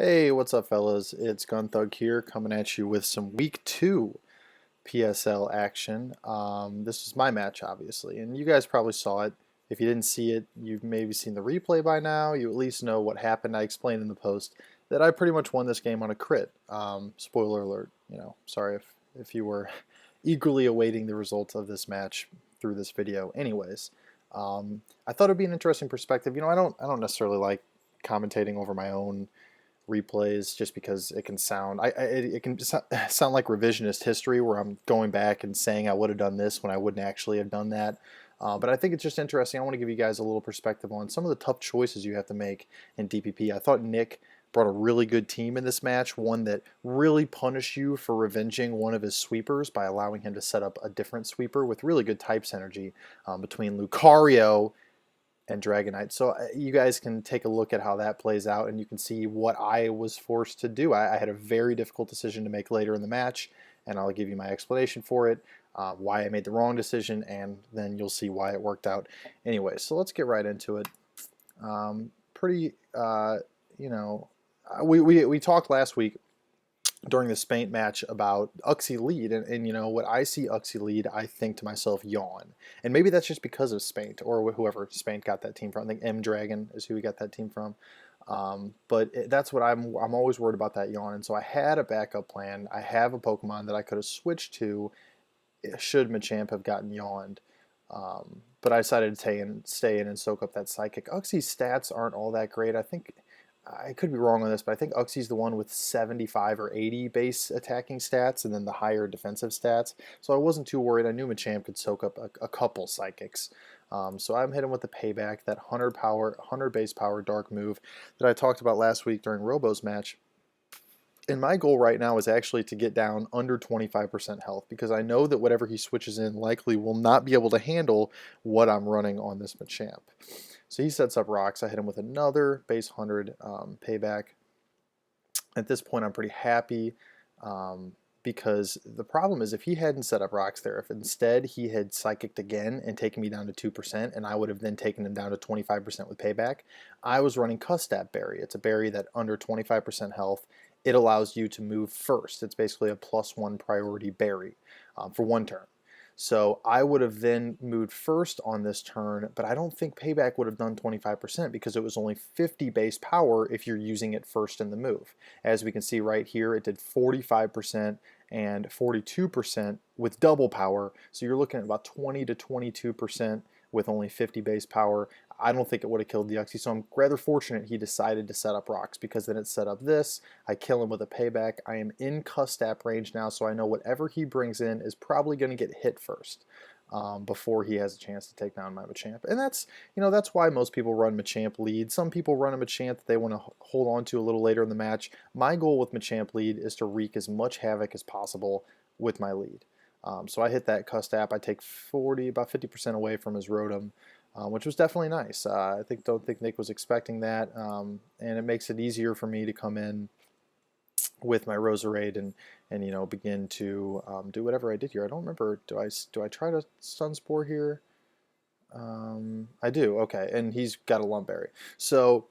Hey, what's up, fellas? It's Gunthug here, coming at you with some Week 2 PSL action. This is my match, obviously, and you guys probably saw it. If you didn't see it, you've maybe seen the replay by now. You at least know what happened. I explained in the post that I pretty much won this game on a crit. Spoiler alert, sorry if you were eagerly awaiting the results of this match through this video. Anyways, I thought it'd be an interesting perspective. I don't necessarily like commentating over my own replays just because it can sound it can sound like revisionist history where I'm going back and saying I would have done this when I wouldn't actually have done that. But I think it's just interesting. I want to give you guys a little perspective on some of the tough choices you have to make in DPP. I thought Nick brought a really good team in this match, one that really punished you for revenging one of his sweepers by allowing him to set up a different sweeper with really good type synergy between Lucario and Dragonite. So you guys can take a look at how that plays out, and you can see what I was forced to do. I had a very difficult decision to make later in the match, and I'll give you my explanation for it, why I made the wrong decision, and then you'll see why it worked out. Anyway, so let's get right into it. Pretty, you know, we talked last week during the Spaint match about Uxie lead, and what I see Uxie lead, I think to myself, yawn. And maybe that's just because of Spaint, or whoever Spaint got that team from. I think M Dragon is who we got that team from. That's what I'm always worried about, that yawn. And so I had a backup plan. I have a Pokemon that I could have switched to should Machamp have gotten yawned. But I decided to stay in and soak up that Psychic. Uxie's stats aren't all that great. I think I could be wrong on this, but I think Uxie's the one with 75 or 80 base attacking stats and then the higher defensive stats. So I wasn't too worried. I knew Machamp could soak up a couple Psychics. So I'm hitting with the Payback, that 100 base power dark move that I talked about last week during Robo's match. And my goal right now is actually to get down under 25% health, because I know that whatever he switches in likely will not be able to handle what I'm running on this Machamp. So he sets up rocks. I hit him with another base 100 payback. At this point, I'm pretty happy because the problem is if he hadn't set up rocks there, if instead he had psychicked again and taken me down to 2%, and I would have then taken him down to 25% with payback, I was running Custab Berry. It's a berry that under 25% health, it allows you to move first. It's basically a +1 priority berry for one turn. So I would have then moved first on this turn, but I don't think Payback would have done 25% because it was only 50 base power if you're using it first in the move. As we can see right here, it did 45% and 42% with double power. So you're looking at about 20 to 22% with only 50 base power. I don't think it would have killed the Uxie, so I'm rather fortunate he decided to set up rocks, because then it set up this. I kill him with a payback. I am in Custap range now, so I know whatever he brings in is probably going to get hit first before he has a chance to take down my Machamp. And that's why most people run Machamp lead. Some people run a Machamp that they want to hold on to a little later in the match. My goal with Machamp lead is to wreak as much havoc as possible with my lead. So I hit that Custap. I take about 50% away from his Rotom, which was definitely nice. Don't think Nick was expecting that, and it makes it easier for me to come in with my Roserade and begin to do whatever I did here. I don't remember. Do I try to Sunspore here? I do. Okay, and he's got a Lumberry. So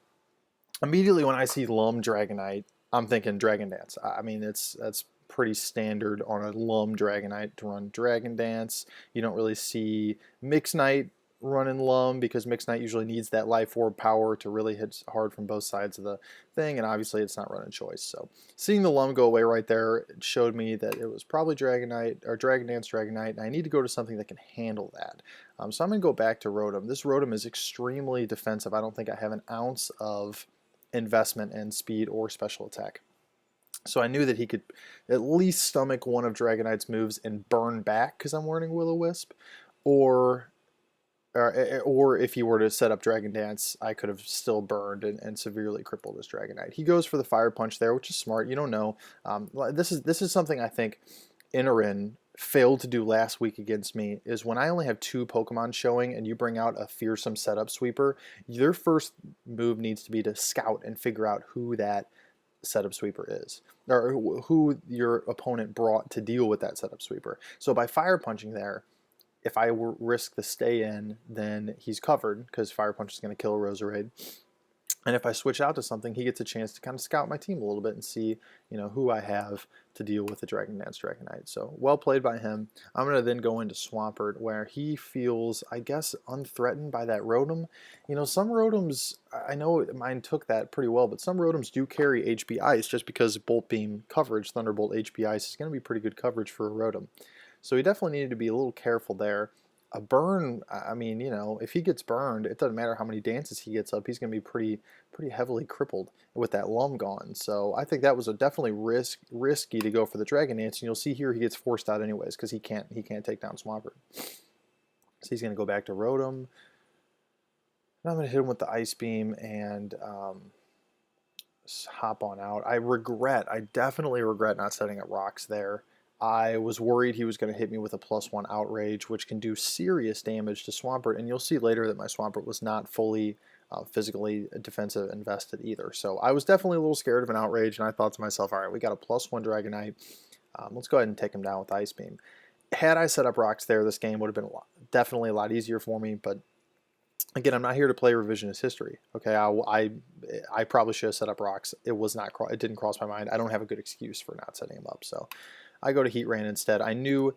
immediately when I see Lum Dragonite, I'm thinking Dragon Dance. I mean, that's pretty standard on a Lum Dragonite to run Dragon Dance. You don't really see Mix Knight running Lum, because Mix Knight usually needs that Life Orb power to really hit hard from both sides of the thing, and obviously it's not running Choice. So seeing the Lum go away right there, it showed me that it was probably Dragonite or Dragon Dance Dragonite, and I need to go to something that can handle that. So I'm going to go back to Rotom. This Rotom is extremely defensive. I don't think I have an ounce of investment in speed or special attack. So I knew that he could at least stomach one of Dragonite's moves and burn back because I'm wearing Will-O-Wisp, or if he were to set up Dragon Dance, I could have still burned and severely crippled his Dragonite. He goes for the Fire Punch there, which is smart. You don't know. This is something I think Inorin failed to do last week against me, is when I only have 2 Pokemon showing and you bring out a fearsome setup sweeper, your first move needs to be to scout and figure out who that setup sweeper is, or who your opponent brought to deal with that setup sweeper. So by Fire Punching there, if I risk the stay in, then he's covered because Fire Punch is going to kill Roserade. And if I switch out to something, he gets a chance to kind of scout my team a little bit and see, who I have to deal with the Dragon Dance Dragonite. So well played by him. I'm going to then go into Swampert, where he feels, I guess, unthreatened by that Rotom. Some Rotoms, I know mine took that pretty well, but some Rotoms do carry HP Ice just because Bolt Beam coverage, Thunderbolt HP Ice, is going to be pretty good coverage for a Rotom. So he definitely needed to be a little careful there. A burn, I mean, if he gets burned, it doesn't matter how many dances he gets up, he's going to be pretty heavily crippled with that Lum gone. So I think that was a definitely risky to go for the Dragon Dance, and you'll see here he gets forced out anyways because he can't take down Swampert. So he's going to go back to Rotom. And I'm going to hit him with the Ice Beam and hop on out. I definitely regret not setting up rocks there. I was worried he was going to hit me with a +1 Outrage, which can do serious damage to Swampert, and you'll see later that my Swampert was not fully physically defensive invested either. So I was definitely a little scared of an Outrage, and I thought to myself, all right, we got a +1 Dragonite. Let's go ahead and take him down with Ice Beam. Had I set up rocks there, this game would have been definitely a lot easier for me, but again, I'm not here to play revisionist history. Okay, I probably should have set up rocks. It didn't cross my mind. I don't have a good excuse for not setting them up, so I go to Heat Rain instead. I knew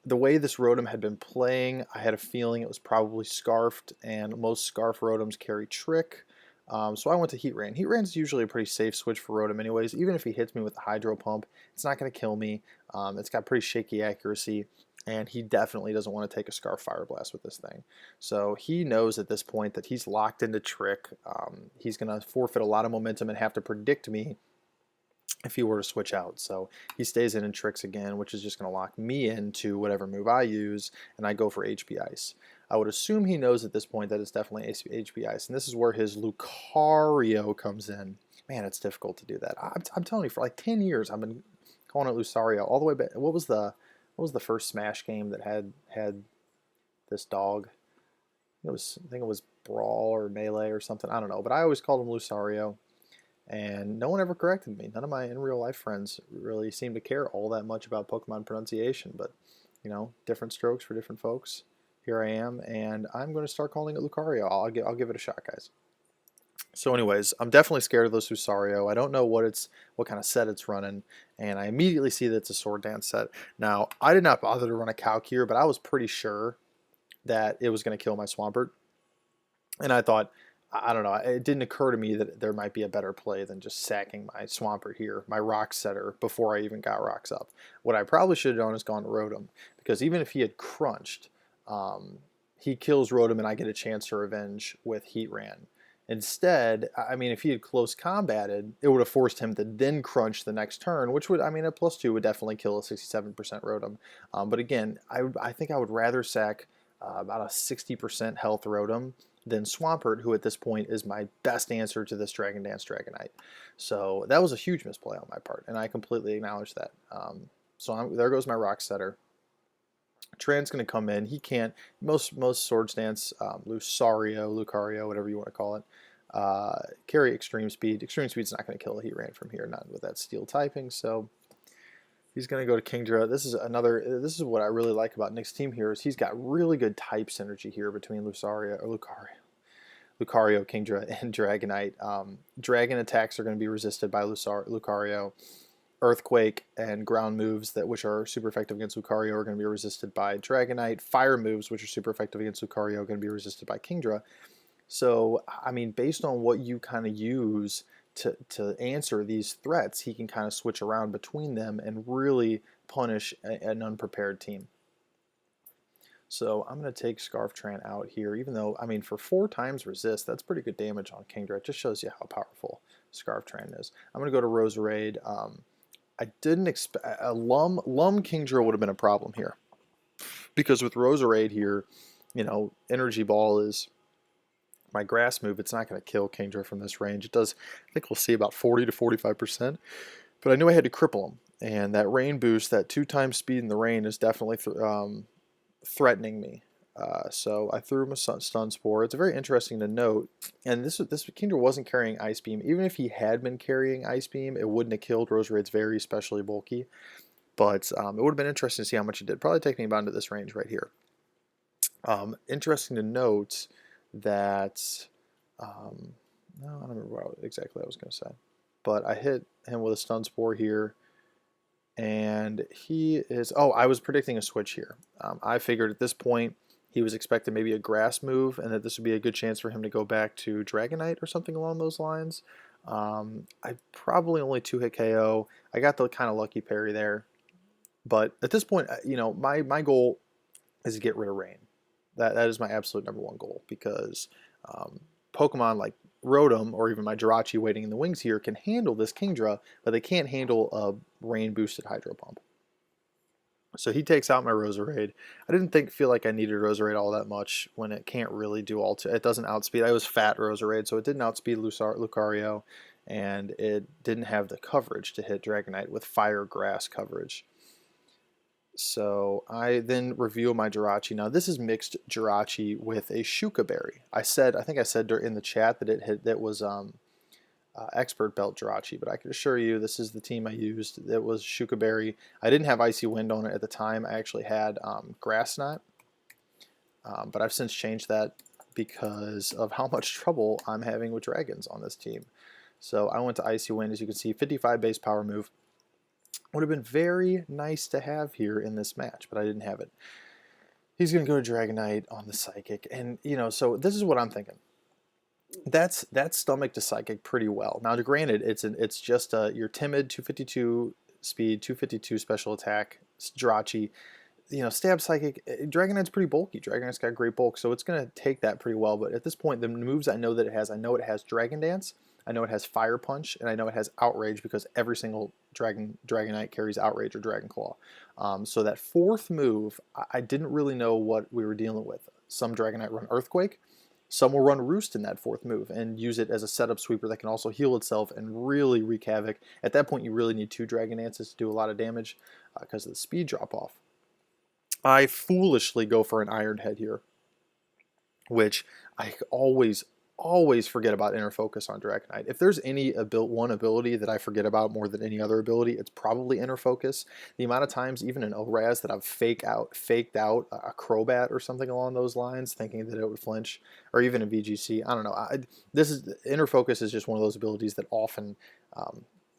the way this Rotom had been playing, I had a feeling it was probably Scarfed, and most Scarf Rotoms carry Trick. So I went to Heat Rain. Heat Rain's usually a pretty safe switch for Rotom anyways. Even if he hits me with the Hydro Pump, it's not going to kill me. It's got pretty shaky accuracy, and he definitely doesn't want to take a Scarf Fire Blast with this thing. So he knows at this point that he's locked into Trick. He's going to forfeit a lot of momentum and have to predict me if he were to switch out. So he stays in and Tricks again, which is just going to lock me into whatever move I use, and I go for HP Ice. I would assume he knows at this point that it's definitely HP Ice, and this is where his Lucario comes in. Man, it's difficult to do that. I'm telling you, for like 10 years, I've been calling it Lucario all the way back. What was the first Smash game that had this dog? I think it was Brawl or Melee or something. I don't know, but I always called him Lucario. And no one ever corrected me. None of my in real life friends really seem to care all that much about Pokemon pronunciation, but different strokes for different folks. Here I am, and I'm going to start calling it Lucario. I'll give it a shot, guys. So anyways, I'm definitely scared of this Lucario. I don't know what kind of set it's running, and I immediately see that it's a Sword Dance set. Now, I did not bother to run a Calc here, but I was pretty sure that it was going to kill my Swampert. And I thought, I don't know, it didn't occur to me that there might be a better play than just sacking my Swampert here, my Rock Setter, before I even got rocks up. What I probably should have done is gone to Rotom, because even if he had crunched, he kills Rotom and I get a chance to revenge with Heat Ran. Instead, I mean, if he had close combated, it would have forced him to then crunch the next turn, which would, I mean, a +2 would definitely kill a 67% Rotom. But again, I think I would rather sack about a 60% health Rotom than Swampert, who at this point is my best answer to this Dragon Dance Dragonite. So that was a huge misplay on my part, and I completely acknowledge that. There goes my Rock Setter. Tran's going to come in. He can't. Most Sword Dance, Lucario, whatever you want to call it, carry Extreme Speed. Extreme Speed's not going to kill a Heat Ran from here, not with that Steel typing. So he's going to go to Kingdra. This is what I really like about Nick's team here, is he's got really good type synergy here between Lucario, Kingdra, and Dragonite. Dragon attacks are going to be resisted by Lucario. Earthquake and ground moves which are super effective against Lucario are going to be resisted by Dragonite. Fire moves, which are super effective against Lucario, are going to be resisted by Kingdra. So, I mean, based on what you kind of use to answer these threats, he can kind of switch around between them and really punish an unprepared team. So I'm going to take Scarftran out here, even though, I mean, for 4 times resist, that's pretty good damage on Kingdra. It just shows you how powerful Scarftran is. I'm going to go to Roserade. I didn't expect a Lum Kingdra would have been a problem here, because with Roserade here, Energy Ball is my grass move. It's not going to kill Kingdra from this range. It does, I think we'll see about 40 to 45%, but I knew I had to cripple him, and that rain boost, that 2 times speed in the rain, is definitely threatening me. So I threw him a Stun Spore. It's very interesting to note, and this Kingdra wasn't carrying Ice Beam. Even if he had been carrying Ice Beam, it wouldn't have killed. Roserade's very especially bulky, but it would have been interesting to see how much it did. Probably take me about into this range right here. Interesting to note that No, I don't remember what exactly I was going to say. But I hit him with a stun spore here, and he is... Oh, I was predicting a switch here. I figured at this point he was expecting maybe a grass move, and that this would be a good chance for him to go back to Dragonite or something along those lines. I probably only 2-hit KO. I got the kind of lucky parry there. But at this point, my goal is to get rid of rain. That is my absolute number one goal, because um, Pokemon like Rotom or even my Jirachi waiting in the wings here can handle this Kingdra, but they can't handle a rain boosted Hydro Pump. So he takes out my Roserade. I didn't feel like I needed Roserade all that much when it can't really do it doesn't outspeed. I was fat Roserade, so it didn't outspeed Lucario, and it didn't have the coverage to hit Dragonite with Fire Grass coverage. So I then reveal my Jirachi. Now this is mixed Jirachi with a Shuka Berry. I think I said in the chat that was Expert Belt Jirachi, but I can assure you this is the team I used. It was Shuka Berry. I didn't have Icy Wind on it at the time. I actually had Grass Knot, but I've since changed that because of how much trouble I'm having with dragons on this team. So I went to Icy Wind. As you can see, 55 base power move. Would have been very nice to have here in this match, but I didn't have it. He's going to go to Dragonite on the Psychic, and so this is what I'm thinking. That's stomach to Psychic pretty well. Now, granted, it's just your timid 252 speed, 252 special attack Jirachi. Stab Psychic. Dragonite's pretty bulky. Dragonite's got great bulk, so it's going to take that pretty well. But at this point, the moves I know that it has, I know it has Dragon Dance, I know it has Fire Punch, and I know it has Outrage because every single Dragonite carries Outrage or Dragon Claw. So that fourth move, I didn't really know what we were dealing with. Some Dragonite run Earthquake. Some will run Roost in that fourth move and use it as a setup sweeper that can also heal itself and really wreak havoc. At that point, you really need 2 Dragon Dances to do a lot of damage because of the speed drop off. I foolishly go for an Iron Head here, which I always forget about Inner Focus on Dragonite. If there's one ability that I forget about more than any other ability, it's probably Inner Focus. The amount of times, even in ORAS, that I've faked out a Crobat or something along those lines, thinking that it would flinch, or even in VGC, I don't know. Inner Focus is just one of those abilities that often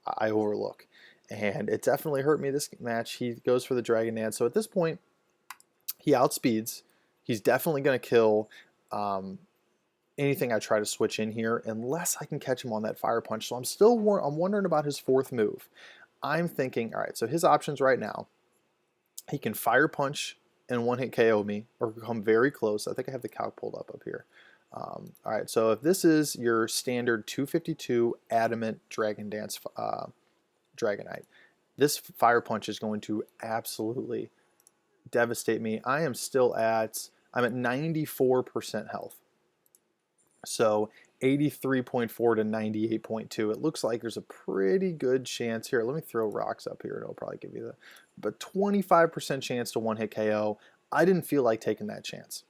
I overlook, and it definitely hurt me this match. He goes for the Dragon Dance, so at this point, he outspeeds. He's definitely going to kill anything I try to switch in here, unless I can catch him on that Fire Punch. So I'm wondering about his fourth move. I'm thinking, all right, so his options right now, he can Fire Punch and 1-hit KO me, or come very close. I think I have the calc pulled up here. All right, so if this is your standard 252 Adamant Dragon Dance Dragonite, this Fire Punch is going to absolutely devastate me. I'm at 94% health. So 83.4 to 98.2. It looks like there's a pretty good chance here. Let me throw rocks up here. It'll probably give you but 25% chance to 1-hit KO. I didn't feel like taking that chance.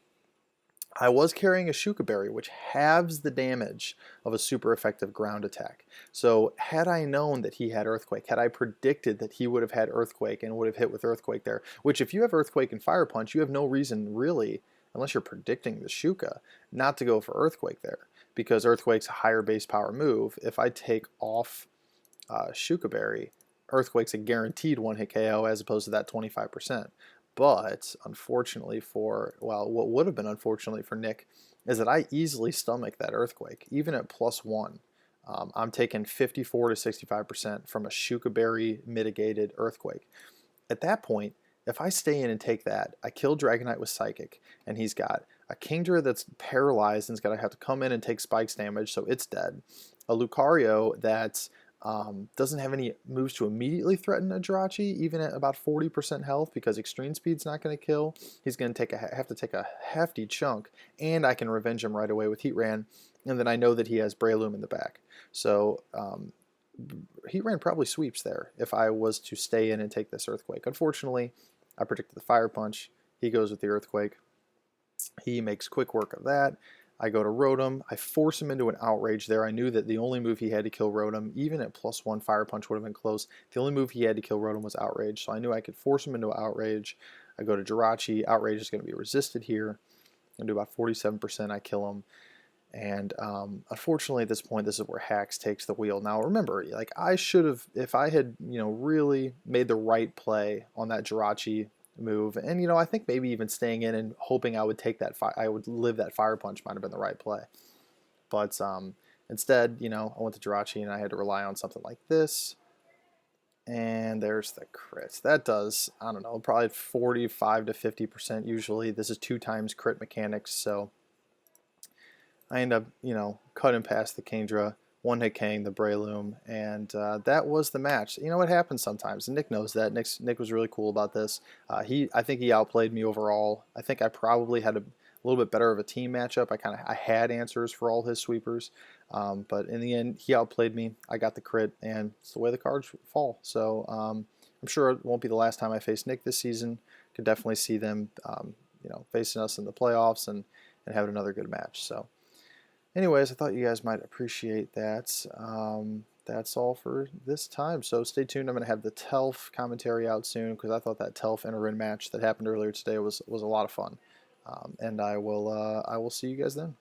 I was carrying a Shuka Berry, which halves the damage of a super effective ground attack. So had I known that he had Earthquake, had I predicted that he would have had Earthquake and would have hit with Earthquake there, which if you have Earthquake and Fire Punch, you have no reason really, unless you're predicting the Shuka, not to go for Earthquake there, because Earthquake's a higher base power move. If I take off Shuka Berry, Earthquake's a guaranteed 1-hit KO as opposed to that 25%. But unfortunately what would have been unfortunately for Nick, is that I easily stomach that Earthquake, even at +1. I'm taking 54 to 65% from a Shuka Berry mitigated Earthquake. At that point, if I stay in and take that, I kill Dragonite with Psychic, and he's got a Kingdra that's paralyzed and is going to have to come in and take Spikes damage, so it's dead. A Lucario that's doesn't have any moves to immediately threaten a Jirachi, even at about 40% health, because Extreme Speed's not going to kill. He's going to have to take a hefty chunk, and I can revenge him right away with Heatran, and then I know that he has Breloom in the back. So Heatran probably sweeps there if I was to stay in and take this Earthquake. Unfortunately, I predicted the Fire Punch. He goes with the Earthquake. He makes quick work of that. I go to Rotom. I force him into an Outrage there. I knew that the only move he had to kill Rotom, even at +1, Fire Punch would have been close. The only move he had to kill Rotom was Outrage, so I knew I could force him into Outrage. I go to Jirachi. Outrage is going to be resisted here. I'm going to do about 47%. I kill him. And unfortunately, at this point, this is where Hacks takes the wheel. Now, remember, like I should have, if I had, really made the right play on that Jirachi move, and I think maybe even staying in and hoping I would take that, I would live that fire punch might have been the right play. But instead, I went to Jirachi and I had to rely on something like this. And there's the crit. That does, I don't know, probably 45 to 50% usually. This is 2 times crit mechanics, so I end up, cutting past the Kingdra, one hit Kang, the Breloom, and that was the match. You know what happens sometimes, and Nick knows that. Nick was really cool about this. I think he outplayed me overall. I think I probably had a little bit better of a team matchup. I had answers for all his sweepers, but in the end, he outplayed me. I got the crit, and it's the way the cards fall. So I'm sure it won't be the last time I face Nick this season. Could definitely see them, facing us in the playoffs and having another good match. So. Anyways, I thought you guys might appreciate that. That's all for this time. So stay tuned. I'm going to have the Telf commentary out soon because I thought that Telf Interin match that happened earlier today was a lot of fun. And I will see you guys then.